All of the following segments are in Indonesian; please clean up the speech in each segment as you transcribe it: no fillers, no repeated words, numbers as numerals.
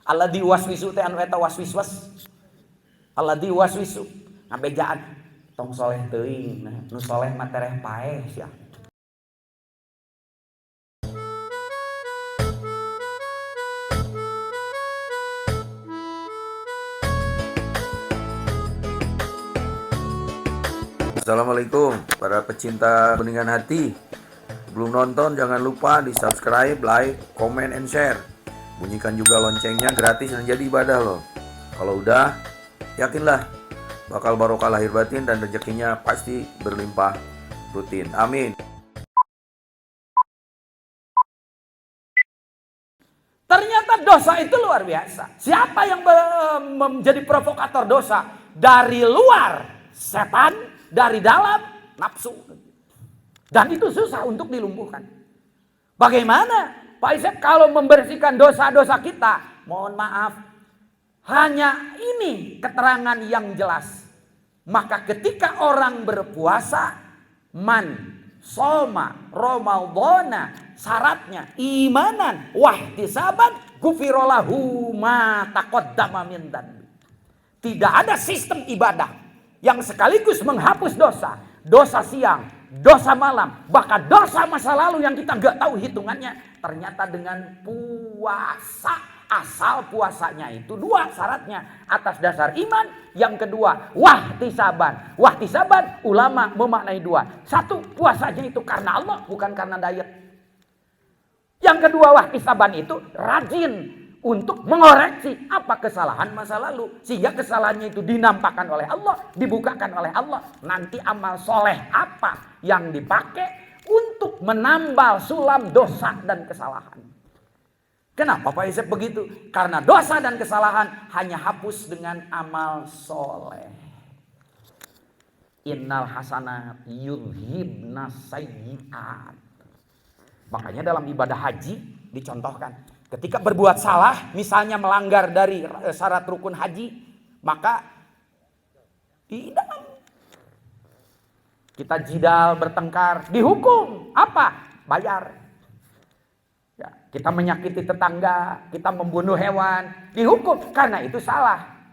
Alladzi waswisu teh anu eta waswiswas. Alladzi waswisu ngabejaan tong soleh teuing. Nah, nu soleh mah tereh paeh sia. Assalamualaikum para pecinta kuningan hati. Belum nonton jangan lupa di subscribe, like, comment, and share. Bunyikan juga loncengnya, gratis dan jadi ibadah loh. Kalau udah, yakinlah bakal barokah lahir batin dan rezekinya pasti berlimpah rutin. Amin. Ternyata dosa itu luar biasa. Siapa yang menjadi provokator dosa? Dari luar setan, dari dalam nafsu. Dan itu susah untuk dilumpuhkan. Bagaimana Pak Isep kalau membersihkan dosa-dosa kita? Mohon maaf, hanya ini keterangan yang jelas. Maka ketika orang berpuasa, man soma Ramadhana, syaratnya imanan wahtisaban gufirolahu ma taqaddama min dzanbi. Tidak ada sistem ibadah yang sekaligus menghapus dosa, dosa siang, dosa malam, bahkan dosa masa lalu yang kita nggak tahu hitungannya. Ternyata dengan puasa, asal puasanya itu dua syaratnya, atas dasar iman. Yang kedua wahtisaban. Wahtisaban ulama memaknai dua. Satu, puasanya itu karena Allah, bukan karena diet. Yang kedua wahtisaban itu rajin untuk mengoreksi apa kesalahan masa lalu. Sehingga kesalahannya itu dinampakkan oleh Allah, dibukakan oleh Allah. Nanti amal soleh apa yang dipakai untuk menambal sulam dosa dan kesalahan. Kenapa Pak Isep begitu? Karena dosa dan kesalahan hanya hapus dengan amal soleh. Innal hasanat yudhibna sayyi'at. Makanya dalam ibadah haji dicontohkan. Ketika berbuat salah, misalnya melanggar dari syarat rukun haji, maka idam. Kita jidal bertengkar, dihukum. Apa? Bayar. Ya, kita menyakiti tetangga, kita membunuh hewan, dihukum. Karena itu salah.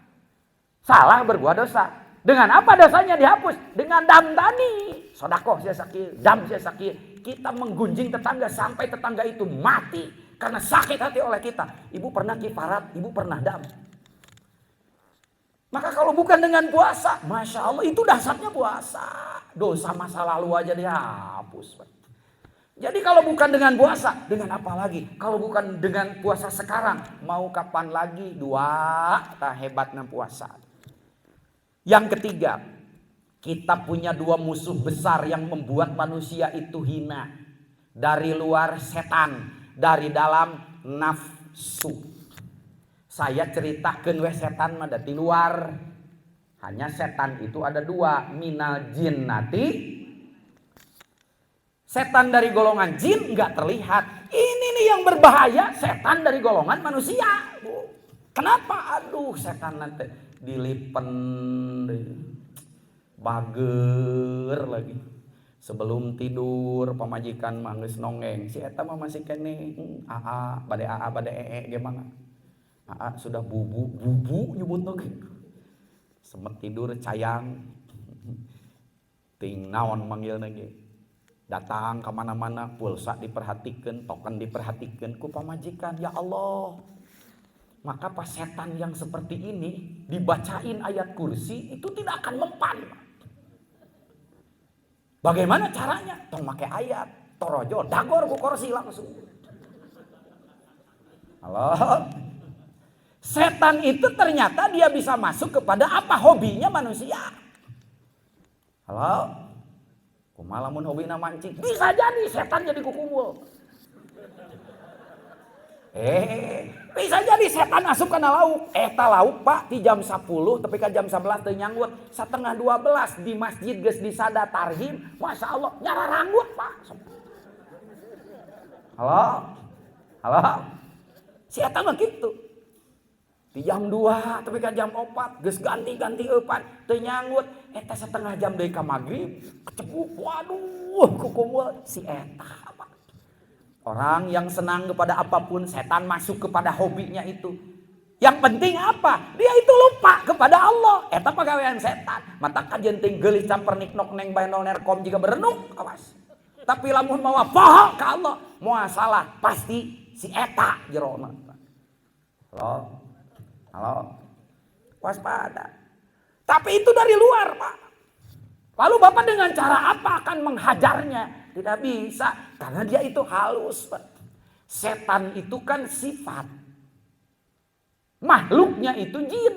Salah berbuat dosa. Dengan apa dosanya dihapus? Dengan dam tadi. Sodakoh saya sakit, dam saya sakit. Kita menggunjing tetangga sampai tetangga itu mati karena sakit hati oleh kita. Ibu pernah kifarat, ibu pernah dam. Maka kalau bukan dengan puasa, Masya Allah itu dasarnya puasa. Dosa masa lalu aja dihapus. Jadi kalau bukan dengan puasa, dengan apa lagi? Kalau bukan dengan puasa sekarang, mau kapan lagi? Dua, tak hebatnya puasa. Yang ketiga, kita punya dua musuh besar yang membuat manusia itu hina. Dari luar setan, dari dalam nafsu. Saya ceritakan we setan mah di luar. Hanya setan itu ada dua, minal jinnati. Setan dari golongan jin nggak terlihat. Ini nih yang berbahaya, setan dari golongan manusia. Kenapa? Aduh, setan nanti dilipen, bager lagi. Sebelum tidur pamajikan mah geus nongeng. Si eta mah masih kene aa bade gimana? Aa sudah bubu nyebutna ge. Semet tidur cayang. Ting naon manggilna ge. Datang ke mana-mana, pulsa diperhatikan, token diperhatikan ku pamajikan. Ya Allah. Maka pas setan yang seperti ini dibacain ayat kursi itu tidak akan mempan. Bagaimana caranya? Tong make ayat, torojo, dagor ku kursi langsung. Halo. Setan itu ternyata dia bisa masuk kepada apa hobinya manusia. Halo. Kumaha lamun hobina mancing? Bisa jadi setan jadi kukumpul. Bisa jadi setan asup kana lauk. Eta lauk Pak di jam 10 tapi ka jam 11 teu nyanggut. Satengah 12 di masjid geus disada tarhim. Masya Allah nyara ranggut Pak. Halo. Halo. Si eta mah kitu. Di jam 2 tapi ka jam 4 geus ganti-ganti eupan teu nyanggut. Eta setengah jam deui ka magrib kecebuk. Waduh kukumpul si eta. Orang yang senang kepada apapun, setan masuk kepada hobinya itu. Yang penting apa? Dia itu lupa kepada Allah. Eta pagawean setan. Mata kajen ting geulis campur niknok neng bae nerkom jika berenung, awas. Tapi lamun mawa poho ka Allah, moal salah pasti si eta jerona. Halo. Waspada. Tapi itu dari luar, Pak. Lalu Bapak dengan cara apa akan menghajarnya? Tidak bisa, karena dia itu halus, Pak. Setan itu kan sifat. Makhluknya itu jin.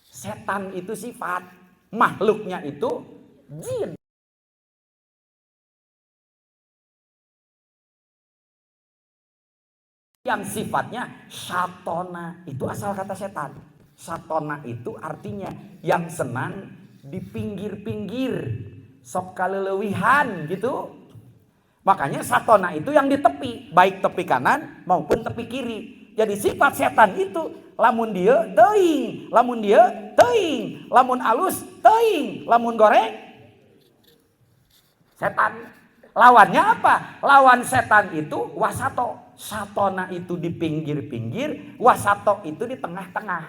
Setan itu sifat, makhluknya itu jin. Yang sifatnya syatona, itu asal kata setan. Syatona itu artinya yang senang di pinggir-pinggir, sok kalelewihan gitu. Makanya satona itu yang di tepi, baik tepi kanan maupun tepi kiri. Jadi sifat setan itu lamun dia teuing, lamun dia teuing, lamun alus teuing, lamun goreng setan. Lawannya apa? Lawan setan itu wasato. Satona itu di pinggir-pinggir, wasato itu di tengah-tengah.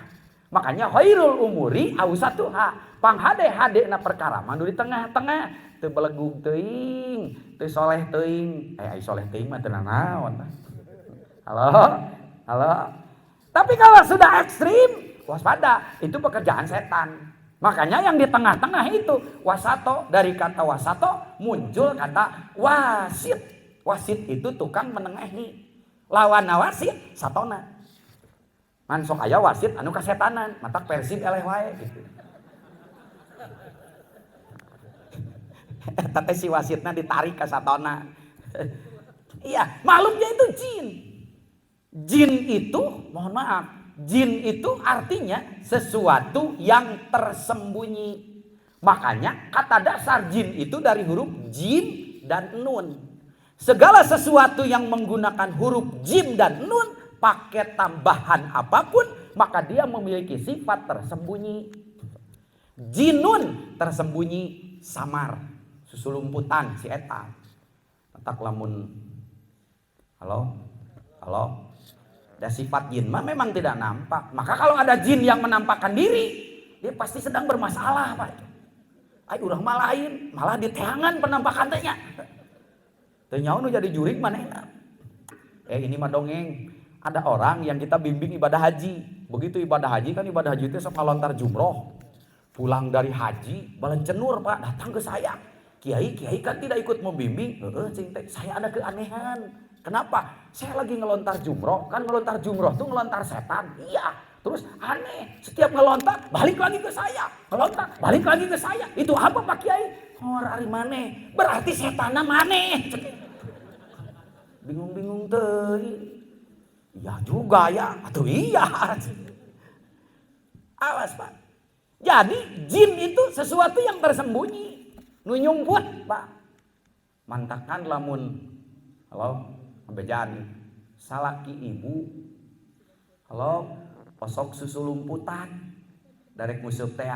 Makanya khairul umuri ausatuha. Panghade-hade na perkara mandu di tengah-tengah. Teu belegug teuing, teu soleh teuing. Soleh teuing mah teu naon. Halo. Tapi kalau sudah ekstrim, waspada, itu pekerjaan setan. Makanya yang di tengah-tengah itu wasato, dari kata wasato muncul kata wasit. Wasit itu tukang menengahi. Lawan wasit satona. Man sok aya wasit anu kasetanan, matak Persib eleh wae gitu. Eta teh si wasitna ditarik ka satona. Iya, makhluknya itu jin. Jin itu, mohon maaf, jin itu artinya sesuatu yang tersembunyi. Makanya kata dasar jin itu dari huruf jim dan nun. Segala sesuatu yang menggunakan huruf jim dan nun pakai tambahan apapun, maka dia memiliki sifat tersembunyi. Jinun tersembunyi, samar, susulumputan si eta. Tak lamun halo. Ada sifat jin mah memang tidak nampak. Maka kalau ada jin yang menampakkan diri, dia pasti sedang bermasalah, Pak. Urang mah lain, malah diteangan penampakan tanya. Tanya nu jadi jurig manehna. Ini mah dongeng. Ada orang yang kita bimbing ibadah haji. Begitu ibadah haji kan ibadah haji itu sok ngalontar jumroh. Pulang dari haji, balencenur Pak, datang ke saya. Kiai kan tidak ikut membimbing. Saya ada keanehan. Kenapa? Saya lagi ngelontar jumroh. Kan ngelontar jumroh tuh ngelontar setan. Iya. Terus aneh. Setiap ngelontar, balik lagi ke saya. Ngelontar, balik lagi ke saya. Itu apa Pak Kiai? Hari maneh. Berarti setanna maneh. Bingung-bingung teh. Ya juga ya. Atau iya. Awas Pak. Jadi jin itu sesuatu yang tersembunyi. Nu nyumput Pak. Mantakan lamun. Halo. Bejani. Salaki ibu. Halo. Posok susu lumputan. Darek musuk teh.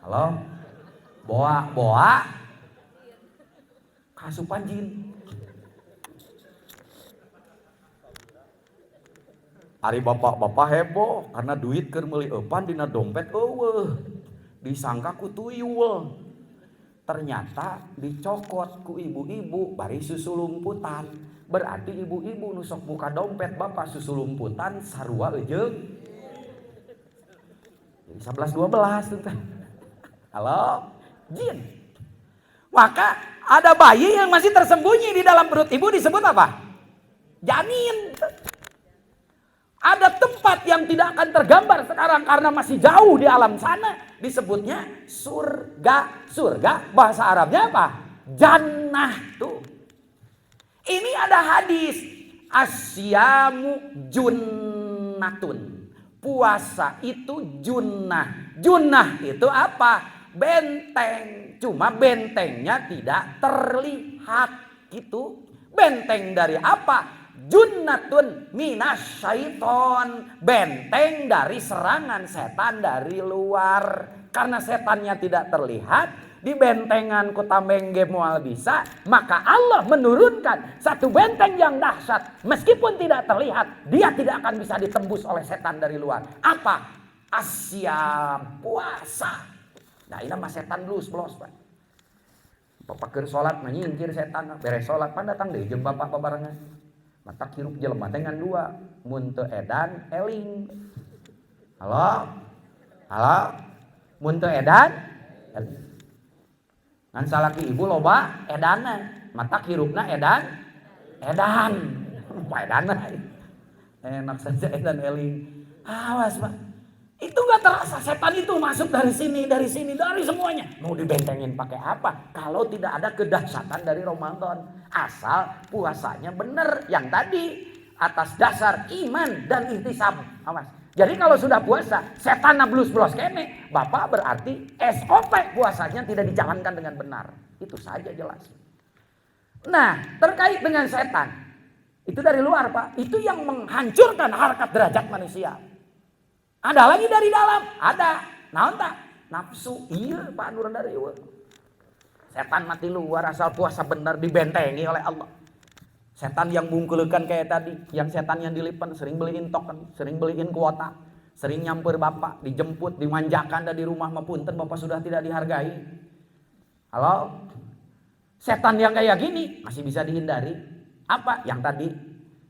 Halo. Boa. Kasupan jin. Ari bapak-bapak heboh karena duit keur meuli eupan dina dompet eueuh. Disangka ku tuyul. Ternyata dicokot ku ibu-ibu bari susu lumputan. Berarti ibu-ibu nu sok buka dompet bapak susu lumputan sarua eujeung. Jadi 11 12 tuh teh. Halo, jin. Maka ada bayi yang masih tersembunyi di dalam perut ibu disebut apa? Janin. Ada tempat yang tidak akan tergambar sekarang karena masih jauh di alam sana. Disebutnya surga. Surga bahasa Arabnya apa? Jannah tuh. Ini ada hadis. Asyamu junnatun. Puasa itu junnah. Junnah itu apa? Benteng. Cuma bentengnya tidak terlihat gitu. Benteng dari apa? Junnatun minas syaiton. Benteng dari serangan setan dari luar. Karena setannya tidak terlihat, di bentengan kota Mengge moal bisa, maka Allah menurunkan satu benteng yang dahsyat. Meskipun tidak terlihat, dia tidak akan bisa ditembus oleh setan dari luar. Apa? Asyam, puasa. Nah ini mah setan blos Pak. Bapak keur salat menyingkir setan, beres salat pan datang deui jeung bapak babarengan. Mata hirup jelema dengan dua, mun teu edan eling. Halo? Mun teu edan eling. Ngan salaki ibu loba edanan, mata hirupna edan. Apa edanan? Enak saja edan eling. Awas Pak. Itu gak terasa, setan itu masuk dari sini, dari semuanya. Mau dibentengin pakai apa? Kalau tidak ada kedahsyatan dari Ramadan. Asal puasanya benar. Yang tadi atas dasar iman dan ihtisab. Awas. Jadi kalau sudah puasa, setan blus-blus kene, Bapak berarti SOP puasanya tidak dijalankan dengan benar. Itu saja jelas. Nah, terkait dengan setan, itu dari luar Pak. Itu yang menghancurkan harkat derajat manusia. Ada lagi dari dalam, ada. Naon tak? Nafsu. Iya Pak Nur dari luar. Setan mati luar asal puasa benar dibentengi oleh Allah. Setan yang bungkulukan kayak tadi, yang setan yang dilipan sering beliin token, sering beliin kuota, sering nyamper Bapak, dijemput, dimanjakan dari rumah mapunten Bapak sudah tidak dihargai. Halo? Setan yang kayak gini masih bisa dihindari. Apa? Yang tadi,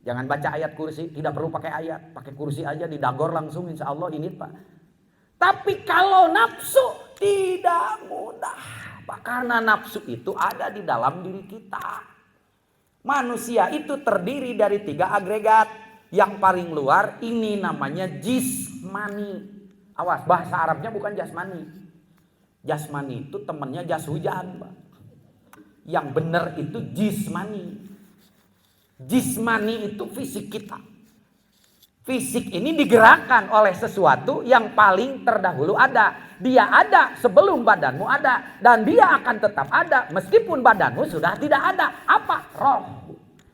jangan baca ayat kursi, tidak perlu pakai ayat, pakai kursi aja didagor langsung insya Allah ini Pak. Tapi kalau nafsu tidak mudah Pak, karena nafsu itu ada di dalam diri kita. Manusia itu terdiri dari 3 agregat. Yang paling luar ini namanya jismani. Awas, bahasa Arabnya bukan jasmani. Jasmani itu temannya jas hujan Pak. Yang benar itu jismani. Jismani itu fisik kita. Fisik ini digerakkan oleh sesuatu yang paling terdahulu ada. Dia ada sebelum badanmu ada. Dan dia akan tetap ada meskipun badanmu sudah tidak ada. Apa? Roh.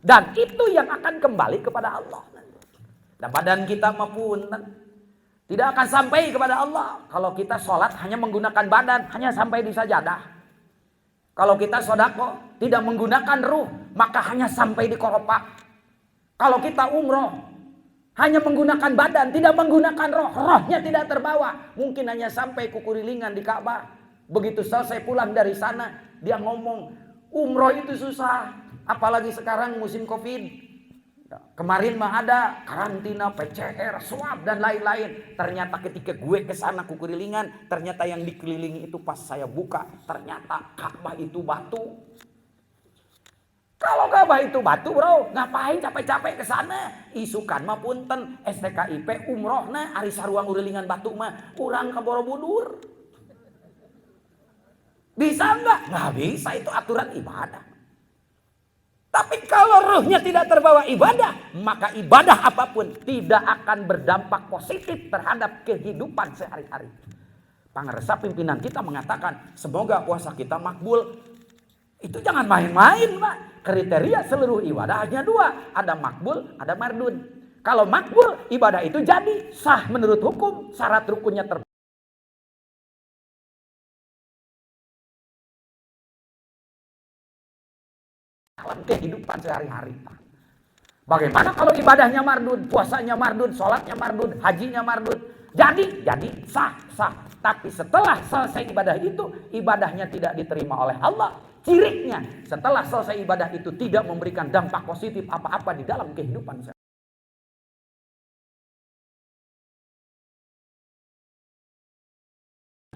Dan itu yang akan kembali kepada Allah. Dan badan kita maupun tidak akan sampai kepada Allah. Kalau kita sholat hanya menggunakan badan, hanya sampai di sajadah. Kalau kita sodako tidak menggunakan ruh, maka hanya sampai di koropak. Kalau kita umroh hanya menggunakan badan, tidak menggunakan roh, rohnya tidak terbawa. Mungkin hanya sampai kukurilingan di Ka'bah. Begitu selesai pulang dari sana, dia ngomong, umroh itu susah. Apalagi sekarang musim Covid. Kemarin mah ada karantina, PCR, swab dan lain-lain. Ternyata ketika gue ke sana kukurilingan, ternyata yang dikelilingi itu pas saya buka, ternyata Ka'bah itu batu. Kalau Ka'bah itu batu bro, ngapain capek-capek ke sana? Isukan mah punten, STKIP umrohna ari saruang urilingan batu mah urang ka Borobudur. Bisa enggak? Nggak bisa, itu aturan ibadah. Tapi kalau ruhnya tidak terbawa ibadah, maka ibadah apapun tidak akan berdampak positif terhadap kehidupan sehari-hari. Pangarsa pimpinan kita mengatakan, semoga puasa kita makbul. Itu jangan main-main Pak. Kriteria seluruh ibadah hanya 2. Ada makbul, ada mardun. Kalau makbul, ibadah itu jadi sah menurut hukum. Syarat rukunnya terpenuhi. Dalam kehidupan sehari-hari. Bagaimana kalau ibadahnya mardun, puasanya mardun, sholatnya mardun, hajinya mardun? Jadi sah. Tapi setelah selesai ibadah itu, ibadahnya tidak diterima oleh Allah. Ciriknya, setelah selesai ibadah itu tidak memberikan dampak positif apa-apa di dalam kehidupan sehari-hari.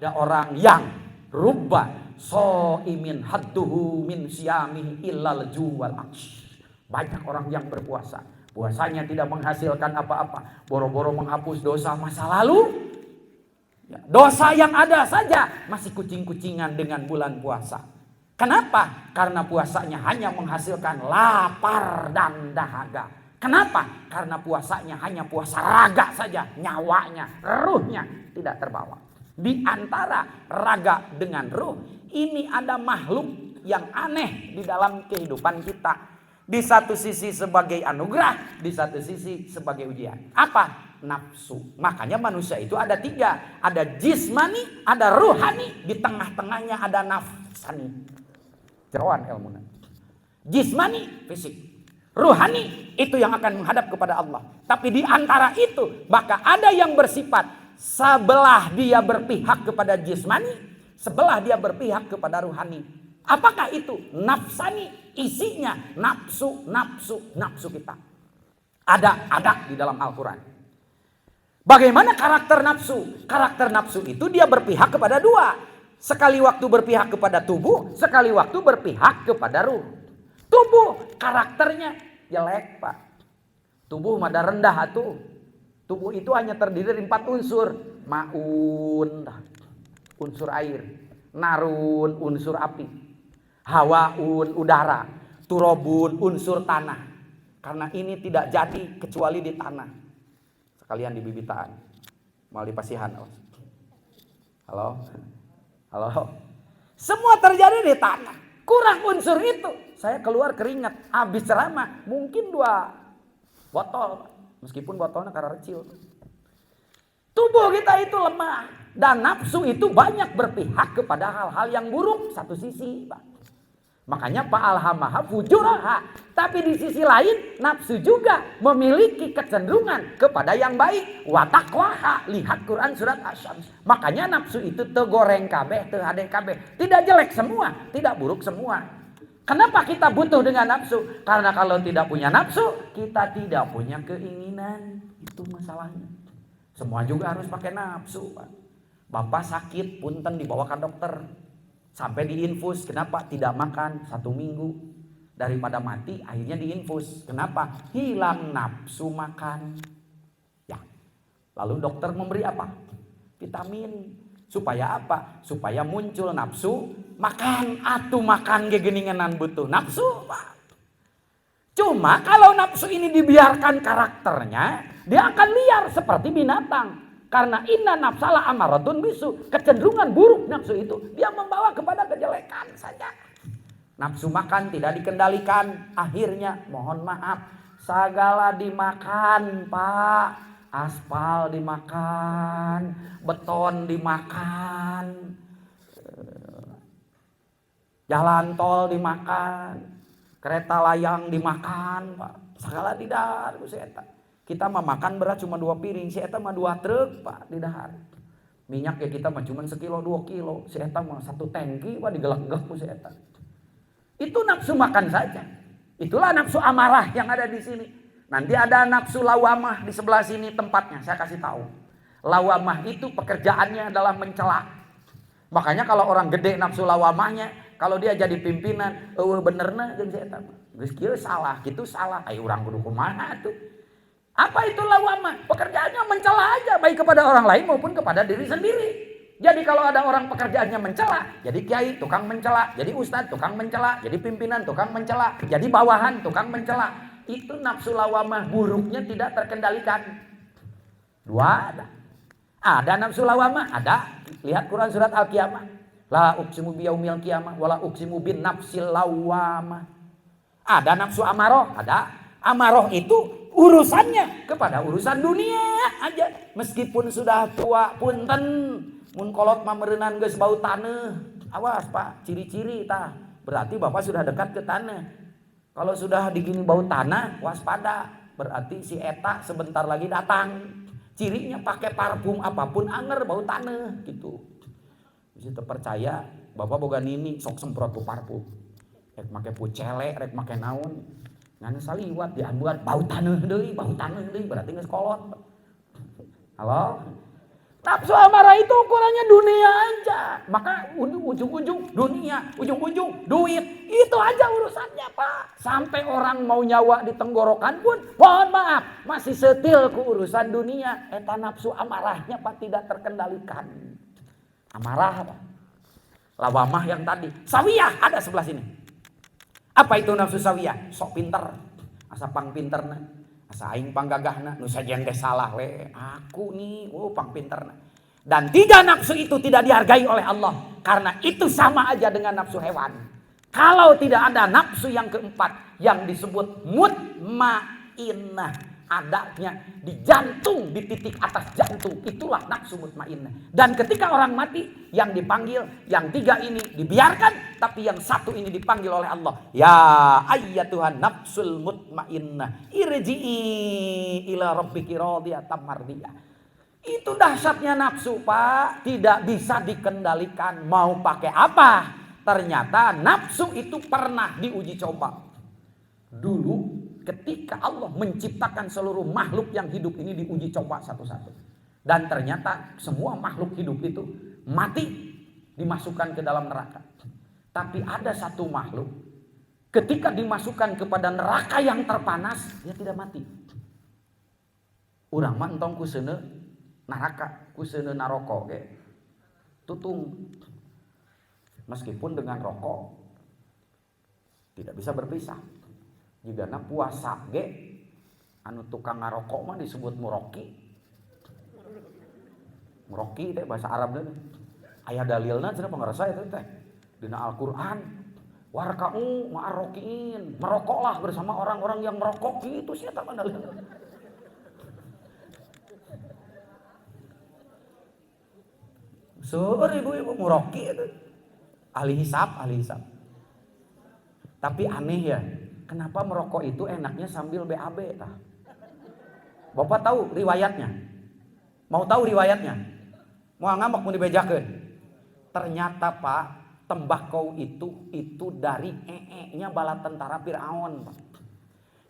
Ada orang yang rubba so'imin hadduhu min siyamihi illal juwal aks. Banyak orang yang berpuasa, puasanya tidak menghasilkan apa-apa, boro-boro menghapus dosa masa lalu. Ya, dosa yang ada saja masih kucing-kucingan dengan bulan puasa. Kenapa? Karena puasanya hanya menghasilkan lapar dan dahaga. Kenapa? Karena puasanya hanya puasa raga saja, nyawanya, ruhnya tidak terbawa. Di antara raga dengan ruh, ini ada makhluk yang aneh di dalam kehidupan kita. Di satu sisi sebagai anugerah, di satu sisi sebagai ujian. Apa? Nafsu. Makanya manusia itu ada 3. Ada jismani, ada ruhani, di tengah-tengahnya ada nafsani. Jerawan ilmunya. Jismani, fisik. Ruhani, itu yang akan menghadap kepada Allah. Tapi di antara itu, maka ada yang bersifat sebelah dia berpihak kepada jismani, sebelah dia berpihak kepada ruhani. Apakah itu? Nafsani. Isinya nafsu kita. Ada di dalam Al-Quran. Bagaimana karakter nafsu? Karakter nafsu itu dia berpihak kepada 2. Sekali waktu berpihak kepada tubuh, sekali waktu berpihak kepada ruh. Tubuh karakternya jelek, Pak. Tubuh mada rendah atuh. Tubuh itu hanya terdiri dari 4 unsur. Maun, unsur air. Narun, unsur api. Hawaun, udara. Turobun, unsur tanah. Karena ini tidak jadi kecuali di tanah. Sekalian di bibitaan. Mau di pasihan. Halo? Semua terjadi di tanah. Kurang unsur itu. Saya keluar keringat. Habis ceramah. Mungkin 2 botol. Meskipun botolnya karena kecil. Tubuh kita itu lemah. Dan nafsu itu banyak berpihak kepada hal-hal yang buruk. Satu sisi, Pak. Makanya fa'alhamaha fujuraha. Tapi di sisi lain nafsu juga memiliki kecenderungan kepada yang baik. Wa taqwaha. Lihat Quran surat Asy-Syams. Makanya nafsu itu tegoreng kabeh, tehade kabeh. Tidak jelek semua, tidak buruk semua. Kenapa kita butuh dengan nafsu? Karena kalau tidak punya nafsu, kita tidak punya keinginan. Itu masalahnya. Semua juga harus pakai nafsu, Pak. Bapak sakit, punten dibawa ke dokter. Sampai diinfus, kenapa? Tidak makan 1 minggu. Daripada mati, akhirnya diinfus. Kenapa? Hilang nafsu makan. Ya. Lalu dokter memberi apa? Vitamin. Supaya apa? Supaya muncul nafsu makan. Atuh makan gegeninganan butuh nafsu, Pak. Cuma kalau nafsu ini dibiarkan karakternya, dia akan liar seperti binatang. Karena inna nafsala amaratun bisu. Kecenderungan buruk nafsu itu. Dia membawa kepada kejelekan saja. Nafsu makan tidak dikendalikan. Akhirnya mohon maaf. Segala dimakan, Pak. Aspal dimakan. Beton dimakan. Jalan tol dimakan. Kereta layang dimakan, Pak. Segala tidak. Kita mah makan berat cuma 2 piring, si eta mah 2 truk, Pak, di dahar. Minyak ya kita mah cuma 1 kilo 2 kilo, si eta mah 1 tangki, Pak, digelak-gelak ku si eta. Itu nafsu makan saja. Itulah nafsu amarah yang ada di sini. Nanti ada nafsu lawamah di sebelah sini tempatnya, saya kasih tahu. Lawamah itu pekerjaannya adalah mencela. Makanya kalau orang gede nafsu lawamahnya, kalau dia jadi pimpinan, benerna jeung si eta mah. Geus kieu salah, kitu salah. Ayo urang kudu kumaha tuh. Apa itu lawamah? Pekerjaannya mencela aja, baik kepada orang lain maupun kepada diri sendiri. Jadi kalau ada orang pekerjaannya mencela, jadi kiai tukang mencela, jadi ustadz tukang mencela, jadi pimpinan tukang mencela, jadi bawahan tukang mencela. Itu nafsu lawamah, buruknya tidak terkendalikan. 2 ada. Ada nafsu lawamah, ada. Lihat Quran surat Al-Qiyamah. La uqsimu biyaumil qiyamah wala uqsimu bin nafsil lawamah. Ada nafsu amaroh, ada. Amaroh itu urusannya kepada urusan dunia aja. Meskipun sudah tua punten, mun kolot mamerenan geus bau taneuh. Awas, Pak, ciri-ciri tah. Berarti Bapak sudah dekat ke tanah. Kalau sudah digini bau tanah, waspada. Berarti si eta sebentar lagi datang. Cirinya pakai parfum apapun anger bau tanah gitu. Bisa terpercaya Bapak boga nini sok semprot ku parfum. Rek make pucele, rek make naon. Ngana saliwat diambuan bau taneuh deui berarti geus kolot. Halo? Nafsu amarah itu ukurannya dunia aja. Maka ujung-ujung dunia, ujung-ujung duit. Itu aja urusannya, Pak. Sampai orang mau nyawa di tenggorokan pun, mohon maaf, masih setil ke urusan dunia. Eta nafsu amarahnya, Pak, tidak terkendalikan. Amarah, Pak. Lawamah yang tadi. Sawiyah ada sebelah sini. Apa itu nafsu sawiyah? Sok pinter. Asa pang pinterna. Asa aing pang gagahna. Nu sajen teh salah we. Aku nih, pang pinterna. Dan 3 nafsu itu tidak dihargai oleh Allah. Karena itu sama aja dengan nafsu hewan. Kalau tidak ada nafsu yang keempat, yang disebut mutmainnah. Adanya di jantung, di titik atas jantung. Itulah nafsu mutmainnah. Dan ketika orang mati, yang dipanggil, yang 3 ini dibiarkan, tapi yang 1 ini dipanggil oleh Allah. Ya ayyatuhan nafsul mutmainnah, irji'i ila rabbiki radiyatan mardiyah. Itu dahsyatnya nafsu, Pak. Tidak bisa dikendalikan. Mau pakai apa? Ternyata nafsu itu pernah diuji coba. Dulu ketika Allah menciptakan seluruh makhluk yang hidup ini diuji coba satu-satu. Dan ternyata semua makhluk hidup itu mati, dimasukkan ke dalam neraka. Tapi ada satu makhluk, ketika dimasukkan kepada neraka yang terpanas, dia tidak mati. Urang mah entong kuseuna neraka, kuseuna naroko ge. Tutung. Meskipun dengan rokok tidak bisa berpisah. Jigana puasa ge anu tukang ngarokok mah disebut muroki. Muroki teh bahasa Arab teh. Aya dalilna cenah pangarasa eta teh. Dina Al-Qur'an. Warka'u ma'arrokiin. Merokoklah bersama orang-orang yang merokok gitu sih eta dalilna. Seueur ibu-ibu muroki itu. Ahli hisab. Tapi aneh ya. Kenapa merokok itu enaknya sambil BAB tah? Bapak tahu riwayatnya? Mau tahu riwayatnya? Mau ngambek mau dibejakeun? Ternyata Pak, tembakau itu dari nya bala tentara Firaun, Pak.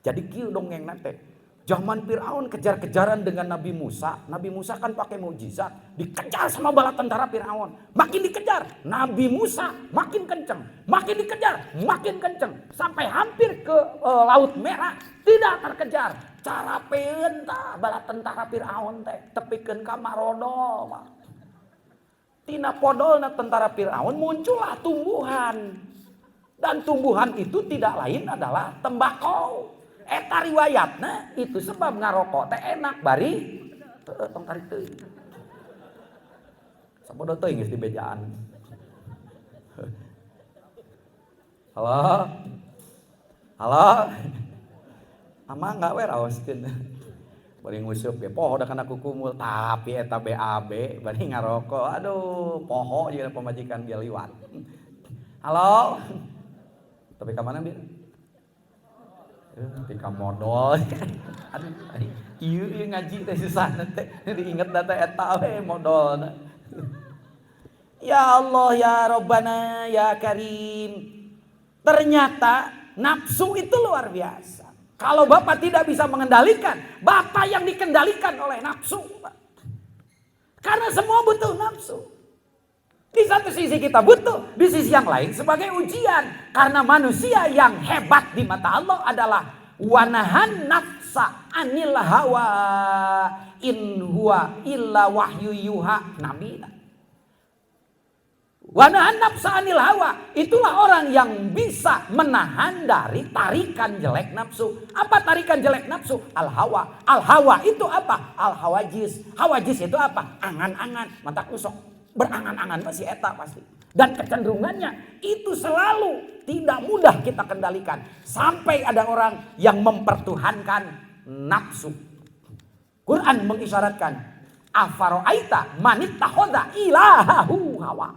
Jadi kieu dongengna teh. Zaman Firaun kejar-kejaran dengan Nabi Musa. Nabi Musa kan pakai mukjizat, dikejar sama bala tentara Firaun. Makin dikejar, Nabi Musa makin kenceng, makin dikejar, makin kenceng, sampai hampir ke Laut Merah, tidak terkejar. Carapeun tah bala tentara Firaun teh tepikeun ka Marodo. Tina podolna tentara Firaun muncullah tumbuhan. Dan tumbuhan itu tidak lain adalah tembakau. Eta riwayatna itu sebab ngarokok teh enak bari tong tarik teuing. Sabodo teuing geus dibejaan. Halo. Amang enggak we raoskeun. Bari ngusup ge poho da kana kukumul tapi eta BAB bari ngarokok. Aduh, poho jeung pamajikan dia liwat. Halo. Tapi ka mana dia? Tika modal. Aduh, ieu ngaji teh susah teh. Diinget teh eta we modalna. Ya Allah ya Rabbana ya Karim. Ternyata nafsu itu luar biasa. Kalau Bapak tidak bisa mengendalikan, Bapak yang dikendalikan oleh nafsu. Karena semua butuh nafsu. Di satu sisi kita butuh, di sisi yang lain sebagai ujian. Karena manusia yang hebat di mata Allah adalah wanahan nafsa anil hawa in huwa illa wahyu yuha. Nabi. Wanahan nafsa anil hawa. Itulah orang yang bisa menahan dari tarikan jelek nafsu. Apa tarikan jelek nafsu? Al-hawa. Al-hawa itu apa? Al-hawajis. Hawajis itu apa? Angan-angan. Mata kusok. Berangan-angan masih eta pasti. Dan kecenderungannya itu selalu tidak mudah kita kendalikan. Sampai ada orang yang mempertuhankan nafsu. Quran mengisyaratkan. Afaro'aita manittahoda ilahahu hawa.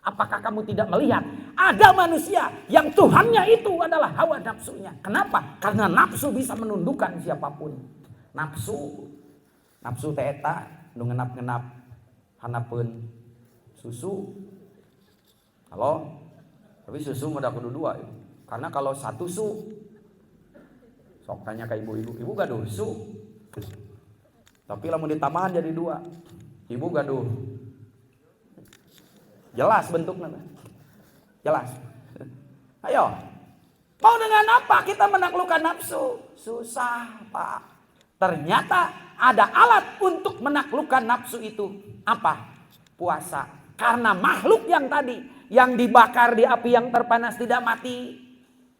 Apakah kamu tidak melihat ada manusia yang Tuhannya itu adalah hawa nafsunya. Kenapa? Karena nafsu bisa menundukkan siapapun. Nafsu teh eta nu ngenap-ngenap hanapeun susu. Halo? Tapi susu mah kudu 2 ya. Karena kalau satu su sok tanya ke ibu-ibu, ibu gaduh su. Tapi lamun ditambahan jadi 2. Ibu gaduh. Jelas bentuknya. Jelas. Ayo. Mau dengan apa kita menaklukkan nafsu? Susah, Pak. Ternyata ada alat untuk menaklukkan nafsu itu. Apa? Puasa. Karena makhluk yang tadi, yang dibakar di api yang terpanas tidak mati,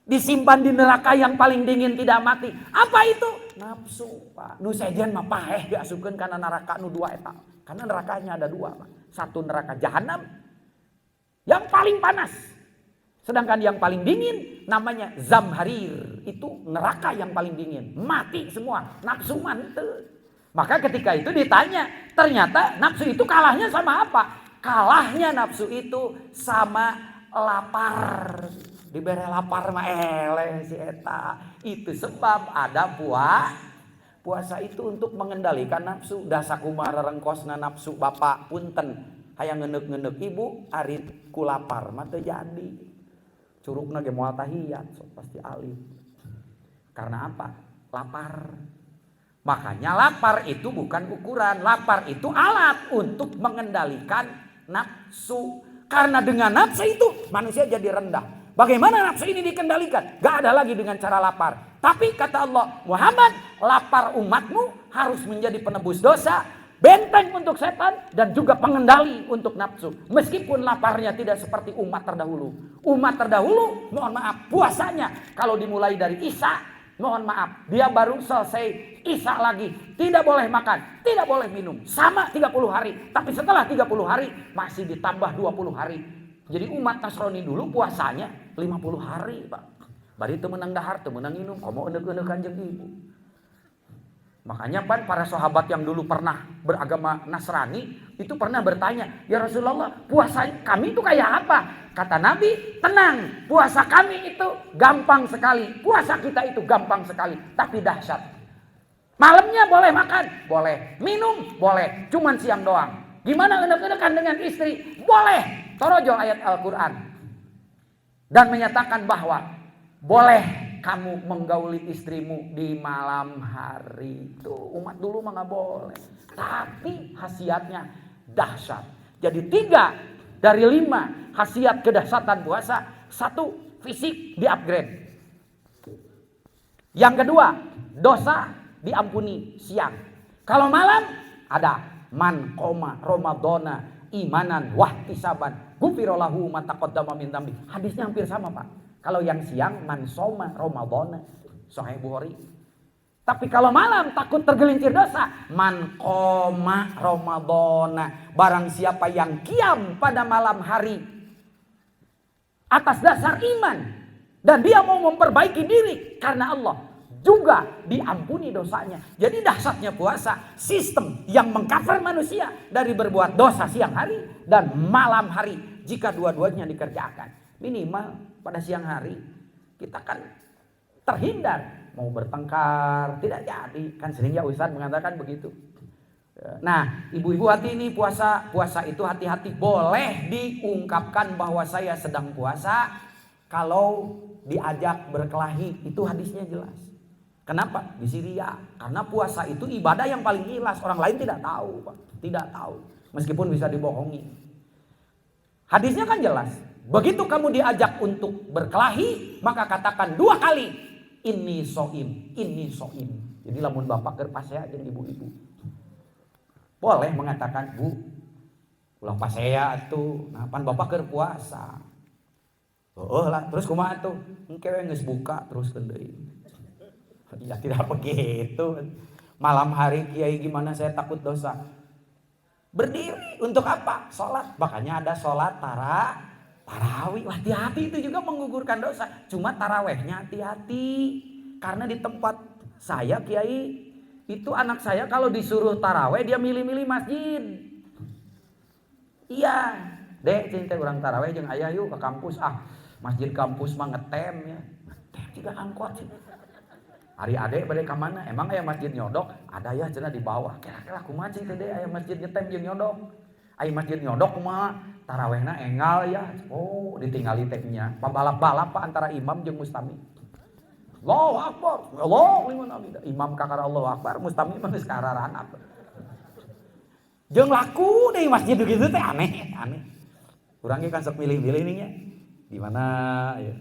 disimpan di neraka yang paling dingin tidak mati. Apa itu? Nafsu, Pak. Nu sejen mah paeh diasupkeun kana neraka nu 2 eta. Karena nerakanya ada 2, Pak. Satu neraka jahanam yang paling panas. Sedangkan yang paling dingin namanya zamharir. itu neraka yang paling dingin. Mati semua, nafsu mantep. Maka ketika itu ditanya, ternyata nafsu itu kalahnya sama apa? Kalahnya nafsu itu sama lapar. Diberi lapar mah eleh si eta. Itu sebab ada puasa itu untuk mengendalikan nafsu. Dasakumara rengkosna nafsu bapak punten. Hayang ngeneuk-ngeneuk ibu ari ku lapar mah teu jadi. Curugna ge moal tahiyat sok pasti alif. Karena apa? Lapar. Makanya lapar itu bukan ukuran, lapar itu alat untuk mengendalikan nafsu. Karena dengan nafsu itu manusia jadi rendah. Bagaimana nafsu ini dikendalikan? Gak ada lagi dengan cara lapar. Tapi kata Allah, Muhammad, lapar umatmu harus menjadi penebus dosa, benteng untuk setan, dan juga pengendali untuk nafsu. Meskipun laparnya tidak seperti umat terdahulu. Umat terdahulu, mohon maaf, puasanya kalau dimulai dari Isya, mohon maaf, dia baru selesai Isya lagi. Tidak boleh makan, tidak boleh minum. Sama 30 hari. Tapi setelah 30 hari, masih ditambah 20 hari. Jadi umat Nasrani dulu puasanya 50 hari, Pak. Bari teu meunang dahar, teu meunang minum, komo eundeuk-eundeuk jeung ibu. Makanya pan para sahabat yang dulu pernah beragama Nasrani itu pernah bertanya, "Ya Rasulullah, puasa kami itu kayak apa?" Kata Nabi, "Tenang, puasa kami itu gampang sekali. Puasa kita itu gampang sekali, tapi dahsyat. Malamnya boleh makan, boleh. Minum, boleh. Cuman siang doang. Gimana enak-enakan dengan istri? Boleh." Torojo ayat Al-Quran. Dan menyatakan bahwa boleh kamu menggauli istrimu di malam hari. Tuh, umat dulu mah gak boleh. Tapi khasiatnya dahsyat. Jadi 3 dari 5 khasiat kedahsyatan puasa. 1, fisik di-upgrade. Yang kedua, dosa diampuni siang. Kalau malam ada man qoma ramadhana imanan wahtisaban gufirolahu ma taqaddama min dzambi. Hadisnya hampir sama, Pak. Kalau yang siang man soma ramadhana Sahih Bukhari. Tapi kalau malam takut tergelincir dosa, man qoma ramadhana, barang siapa yang qiyam pada malam hari atas dasar iman dan dia mau memperbaiki diri karena Allah, juga diampuni dosanya. Jadi dahsyatnya puasa, sistem yang mengcover manusia dari berbuat dosa siang hari dan malam hari jika dua-duanya dikerjakan. Minimal pada siang hari kita kan terhindar mau bertengkar, tidak jadi. Kan seringnya Ustaz mengatakan begitu. Nah, ibu-ibu hati ini puasa itu hati-hati. Boleh diungkapkan bahwa saya sedang puasa kalau diajak berkelahi, itu hadisnya jelas. Kenapa? Disiria. Karena puasa itu ibadah yang paling jelas. Orang lain tidak tahu, Pak. Tidak tahu. Meskipun bisa dibohongi. Hadisnya kan jelas. Begitu kamu diajak untuk berkelahi, maka katakan 2 kali. Inni so'im, inni so'im. Jadi lamun bapak kerpasea dan ibu-ibu. Boleh mengatakan, Bu, ulah pasea tuh. Nah, pan bapak kerpuasa. Oh lah, terus kumaha tuh? Engke geus buka terus deui. Ya tidak begitu. Malam hari Kiai gimana saya takut dosa. Berdiri untuk apa? Sholat. Makanya ada sholat tarawih. Hati-hati, itu juga menggugurkan dosa. Cuma tarawehnya hati-hati. Karena di tempat saya Kiai, itu anak saya kalau disuruh taraweh dia milih-milih masjid. Iya. Dek, cinta orang taraweh jeung aya yuk ke kampus. Masjid kampus mah ngetem ya. Ngetem juga angkot sih. Hari adek bade ka mana? Emang aya masjid nyodok? Ada ya cenah di bawah. Kira-kira kumaha cing teh aya masjid ngetem jeung nyodok. Aya masjid nyodok kumaha? Tarawehna engal ya. Oh, ditinggali tehnya. Pabalap-balap Pak antara imam jeung mustami. Allahu Akbar. Allahu liman hamidah. Imam kakara Allahu Akbar, mustami mah geus kararana. Jeung laku deui masjid begitu teh aneh. Urang ge kan sok milih-milih nih nya. Di mana ya?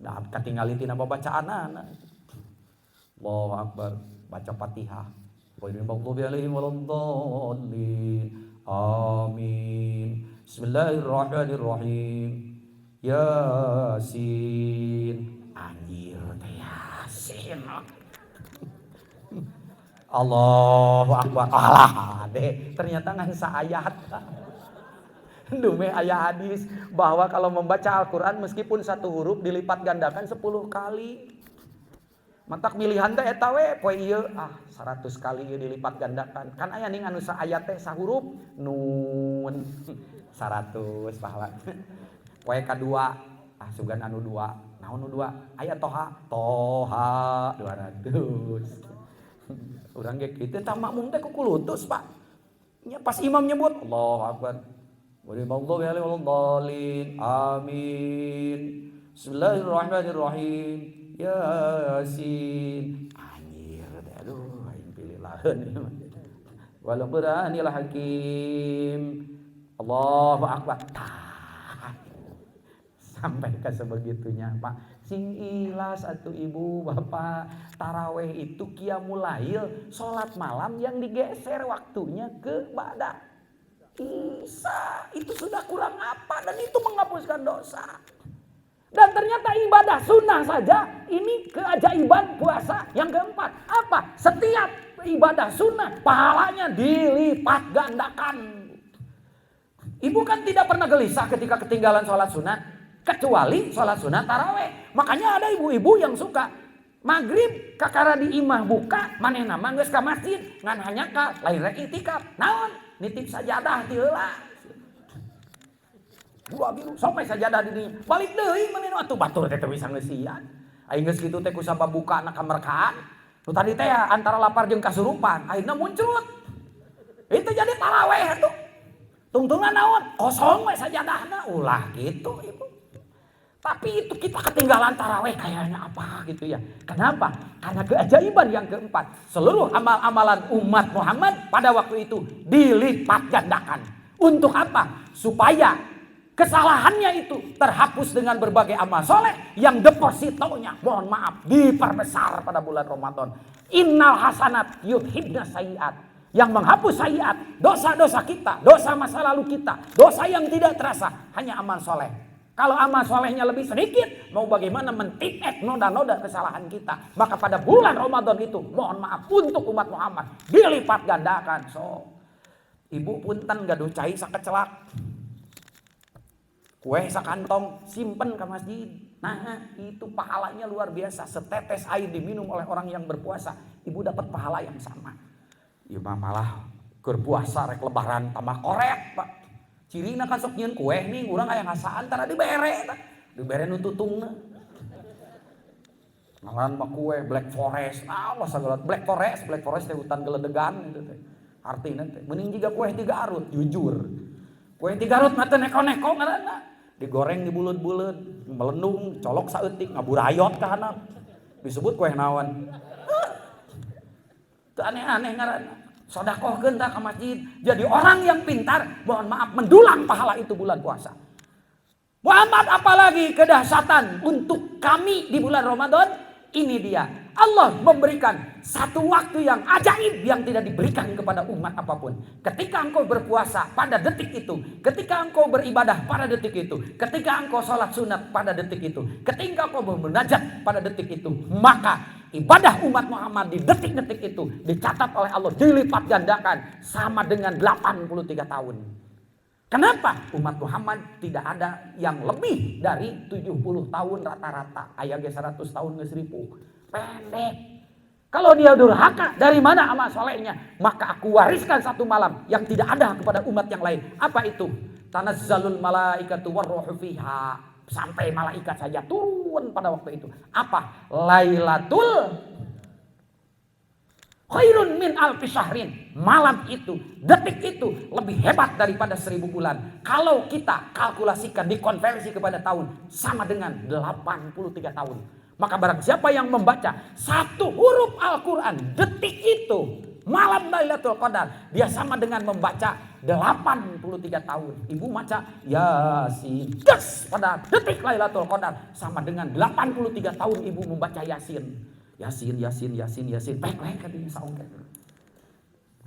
Nah, katingali tina babacaanana. Allahu Akbar, baca Fatihah. Ghairil maghdubi alaihim waladdallin. Amin. Bismillahirrahmanirrahim. Yasin. Anjir teh Yasin. Allahu Akbar. Alah, deh, ternyata ngan saayat. Dume aya hadis bahwa kalau membaca Al-Quran meskipun 1 huruf dilipat gandakan 10 kali. Mantak milihan teh eta we poe ieu 100 kali dilipat gandakan. Kan aya ning anu saayat teh sahurup nun 100 pahala. Poe kadua sugan anu 2. Naon nu 2? Aya toha 200. Urang ge kitu tah makmum teh kukulutus Pak. Nya pas imam nyebut Allahu Akbar. Walillahil walidallin. Amin. Bismillahirrahmanirrahim. Yasin. Anjir, aduh, aing pilih laheun. Wal Qur'anil Hakim. Allahu Akbar. Sampai ke sebegitunya, Pak. Sing ikhlas atuh Ibu, Bapak. Taraweh itu qiyamul lail, salat malam yang digeser waktunya ke ba'da Isya. Itu sudah kurang apa dan itu menghapuskan dosa. Dan ternyata ibadah sunnah saja ini keajaiban puasa yang keempat. Apa? Setiap ibadah sunnah pahalanya dilipat gandakan. Ibu kan tidak pernah gelisah ketika ketinggalan sholat sunat. Kecuali sholat sunat taraweh. Makanya ada ibu-ibu yang suka maghrib kakara di imah buka. Manehna mah geus ka masjid. Ngan hanya ka lain rek itikaf. Naon? Nitip sajadah ti heula. Dua biru sampai sajadah di dinya. Balik deui manehna atuh batur teh teu bisa ngeusian. Aing geus kitu teh ku sabab-buka na kamerkaan. Nu tadi teh antara lapar jeung kasurupan, akhirna muncul. Itu jadi taraweh atuh. Tungtungan naon? Kosong we sajadahna. Ulah gitu Ibu. Tapi itu kita ketinggalan taraweh kayaknya apa gitu ya. Kenapa? Karena keajaiban yang keempat. Seluruh amal-amalan umat Muhammad pada waktu itu dilipat gandakan. Untuk apa? Supaya kesalahannya itu terhapus dengan berbagai amal soleh yang depositonya, mohon maaf, diperbesar pada bulan Ramadan. Innal hasanat yudhibna sayiat. Yang menghapus sayiat, dosa-dosa kita, dosa masa lalu kita, dosa yang tidak terasa, hanya amal soleh. Kalau amal solehnya lebih sedikit, mau bagaimana mentipet noda-noda kesalahan kita. Maka pada bulan Ramadan itu, mohon maaf, untuk umat Muhammad, dilipat gandakan. So, Ibu punten gaduh cai sakecelak. Kue sakantong simpen ke masjid. Nah itu pahalanya luar biasa. Setetes air diminum oleh orang yang berpuasa. Ibu dapat pahala yang sama. Ya malah berpuasa rek lebaran tambah korek Pak. Cirina kan sok nyieun kue nih. Urang aya ngasaan tara dibere. Dibere nu tutungna. Ngaran mah kue Black Forest. Allah sagala Black Forest teh hutan geledegan gitu teh. Artina teh mending jiga kue 3 arut jujur. Kue 3 arut mah teh neko-neko ngaranna. Digoreng di buleut-buleut, melendung, colok saeutik, ngaburayot ka handap. Disebut kue naon. Teu aneh-aneh ngaranna. Sedekahkeun tah ka masjid. Jadi orang yang pintar, mohon maaf mendulang pahala itu bulan puasa. Muhammad apalagi kedahsyatan untuk kami di bulan Ramadan. Ini dia. Allah memberikan satu waktu yang ajaib yang tidak diberikan kepada umat apapun. Ketika engkau berpuasa pada detik itu. Ketika engkau beribadah pada detik itu. Ketika engkau sholat sunat pada detik itu. Ketika engkau bermunajat pada detik itu. Maka ibadah umat Muhammad di detik-detik itu dicatat oleh Allah. Dilipat gandakan sama dengan 83 tahun. Kenapa? Umat Muhammad tidak ada yang lebih dari 70 tahun rata-rata. Aya ge 100 tahun geus ripuh. Pendek. Kalau dia durhaka, dari mana amal solehnya? Maka aku wariskan satu malam yang tidak ada kepada umat yang lain. Apa itu? Tanazzalul malaikatu warruhu fiha. Sampai malaikat saja turun pada waktu itu. Apa? Lailatul khairun min alfi syahrin. Malam itu, detik itu lebih hebat daripada 1000 bulan. Kalau kita kalkulasikan, dikonversi kepada tahun, sama dengan 83 tahun. Maka barang siapa yang membaca satu huruf Al-Quran detik itu, malam Lailatul Qadar, dia sama dengan membaca 83 tahun. Ibu baca Yasin, yes, pada detik Lailatul Qadar, sama dengan 83 tahun ibu membaca Yasin. Yasin. Pek-pek katanya saungket.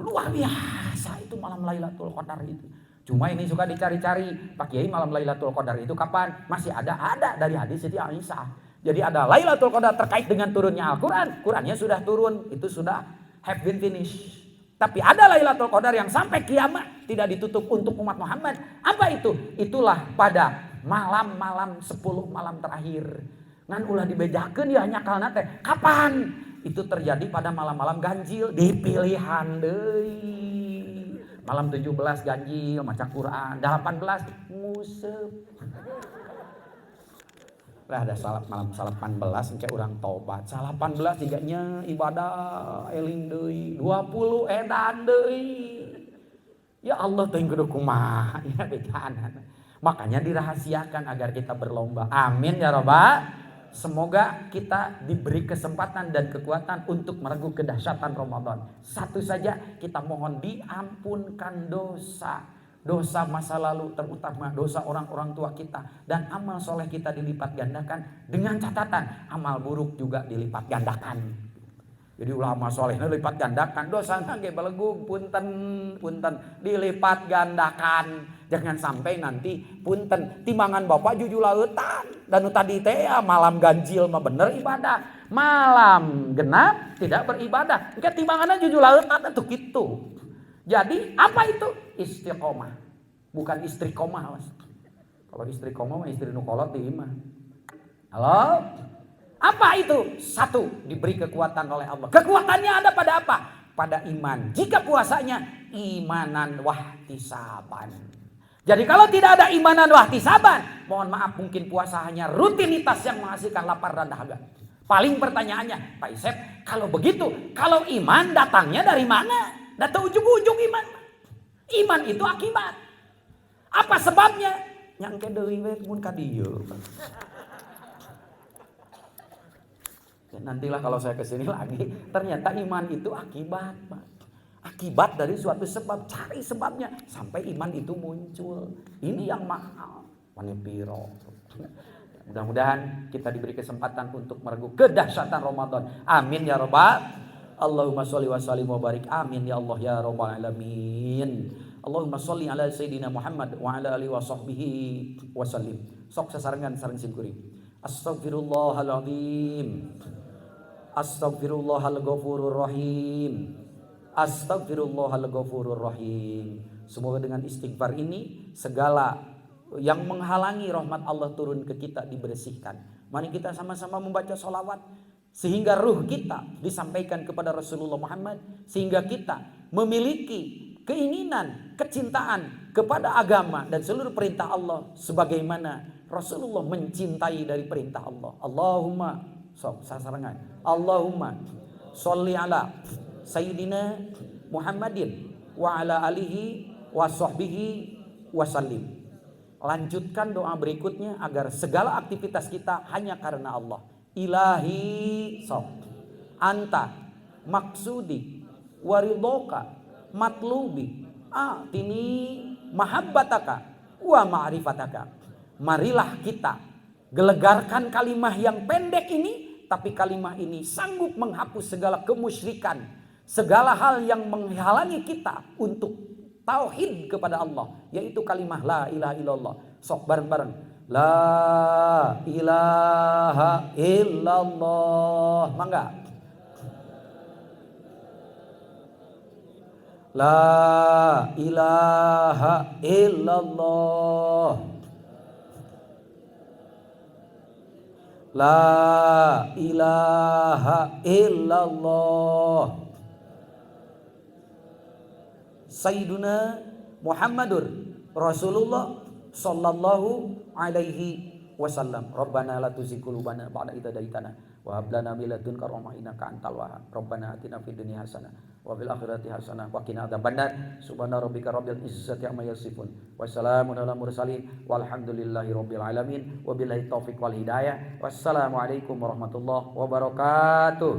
Luar biasa itu malam Lailatul Qadar itu. Cuma ini suka dicari-cari, Pak Kiai malam Lailatul Qadar itu kapan? Masih ada dari hadis Siti Aisyah. Jadi ada Lailatul Qadar terkait dengan turunnya Al-Quran. Qurannya sudah turun, itu sudah have been finished. Tapi ada Lailatul Qadar yang sampai kiamat tidak ditutup untuk umat Muhammad. Apa itu? Itulah pada malam-malam 10 malam terakhir. Ngan ulah dibejakeun ya nyakalna teh. Kapan? Itu terjadi pada malam-malam ganjil di pilihan deui. Malam 17 ganjil maca Quran, 18 nguseup. Lah ada malam 18 engke urang tobat. 18 tiganya ibadah eling deui, 20 edan deui. Ya Allah teuing kudu kumaha ya bejaana. Makanya dirahasiakan agar kita berlomba. Amin ya rabbal. Semoga kita diberi kesempatan dan kekuatan untuk meregu kedahsyatan Ramadan. Satu saja kita mohon diampunkan dosa. Dosa masa lalu terutama dosa orang-orang tua kita. Dan amal soleh kita dilipat gandakan. Dengan catatan amal buruk juga dilipat gandakan. Jadi ulama solehnya dilipat gandakan. Dosanya ge balegung punten dilipat gandakan. Jangan sampai nanti punten timbangan bapak juju lautan. Dan tadi teh ya malam ganjil mah bener ibadah. Malam genap tidak beribadah. Engke timbanganna juju lautan atuh kitu. Jadi apa itu? Istiqomah. Bukan istriqomah. Kalau istriqomah mah istri nu kolot di imah. Halo? Apa itu? Satu, diberi kekuatan oleh Allah. Kekuatannya ada pada apa? Pada iman. Jika puasanya imanan wahtisaban. Jadi kalau tidak ada imanan wahtisaban, mohon maaf mungkin puasa hanya rutinitas yang menghasilkan lapar dan dahaga. Paling pertanyaannya, Pak Isep, kalau begitu, kalau iman datangnya dari mana? Datang ujung-ujung iman. Iman itu akibat. Apa sebabnya? Nyangke deui we mun ka dieu. Nantilah kalau saya kesini lagi, ternyata iman itu akibat, Pak. Akibat dari suatu sebab, cari sebabnya sampai iman itu muncul. Ini yang mahal. Manipiro. Mudah-mudahan kita diberi kesempatan untuk meregu kedahsyatan Ramadan. Amin ya rabbal. Allahumma sholli wa sallim wa barik. Amin ya Allah ya rabbal alamin. Allahumma sholli ala sayyidina Muhammad wa ala alihi wa sahbihi wa sallim. Sok sasarengan sareng simkuring. Astaghfirullahaladzim. Astaghfirullahalghafurur rahim. Astaghfirullahalghafurur rahim. Semoga dengan istighfar ini segala yang menghalangi rahmat Allah turun ke kita dibersihkan. Mari kita sama-sama membaca sholawat sehingga ruh kita disampaikan kepada Rasulullah Muhammad, sehingga kita memiliki keinginan, kecintaan kepada agama dan seluruh perintah Allah sebagaimana Rasulullah mencintai dari perintah Allah. Allahumma sasarangan. Allahumma sholli ala sayyidina Muhammadin wa ala alihi wa sahbihi wa sallim. Lanjutkan doa berikutnya agar segala aktivitas kita hanya karena Allah. Ilahi anta maksudi waridoka matlubi atini mahabbataka wa ma'rifataka. Marilah kita gelegarkan kalimah yang pendek ini, tapi kalimah ini sanggup menghapus segala kemusyrikan, segala hal yang menghalangi kita untuk tauhid kepada Allah, yaitu kalimah la ilaha illallah. Sok bareng-bareng. La ilaha illallah. Mangga. La ilaha illallah. La ilaha illallah. Sayyiduna Muhammadur Rasulullah sallallahu alaihi wasallam. Rabbana la tuzigh qulubana ba'da idh hadaitana wa hab lana min ladunka rahmah innaka antal wahhab. Rabbana atina fid dunya hasanah wa fil akhirati hasanah wa qina adzabannar. Subhana rabbika rabbil izzati amma yasifun wa salamun alal mursalin walhamdulillahi rabbil alamin. Wabillahi taufik wal hidayah. Wassalamualaikum warahmatullahi wabarakatuh.